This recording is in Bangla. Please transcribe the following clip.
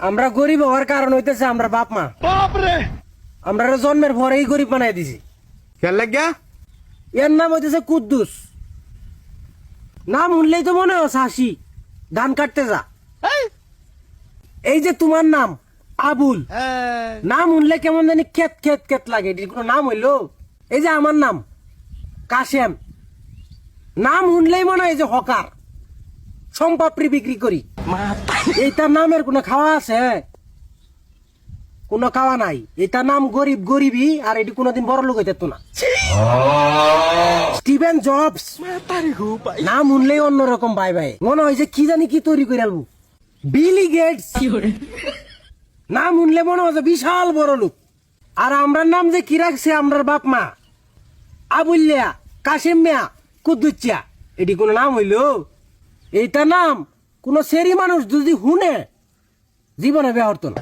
আমরা গরিব হওয়ার কারণ হইতেছে আমরা বাপ মা। আমরা জন্মের পরেই গরিব বানাই দিছি। কেন লাগিয়া? এর নাম হইতেছে কুদ্দুস। নাম শুনলেই তো মনে হয় হাসি, ধান কাটতে যা। এই যে তোমার নাম আবুল, নাম শুনলে কেমন জানি খেত খেত খেত লাগে, এটির কোনো নাম হইলো? এই যে আমার নাম কাশেম, নাম শুনলেই মনে হয় যে হকার, সম্পাপড়ি বিক্রি করি। এইটার নামের কোনো খাওয়া আছে? কোনো খাওয়া নাই। এটার নাম গরিব গরিবই, আর এটি কোনোদিন বড় লোক হইতে না। স্টিভেন জবস, নাম শুনলেই অন্যরকম ভাই ভাই, মনে হয় যে কি জানি কি তৈরি করে আলবো। বিলি গেটস, নাম শুনলে মনে হয় যে বিশাল বড় লোক। আর আমরার নাম যে কি রাখছে আমরার বাপ মা, আবুল্লিয়া, কাশেম মিয়া, কুদ্দুচ্চিয়া, এটি কোনো নাম হইলো? এইটা নাম কোন সেরি মানুষ যদি শুনে জীবনে বেহরত না।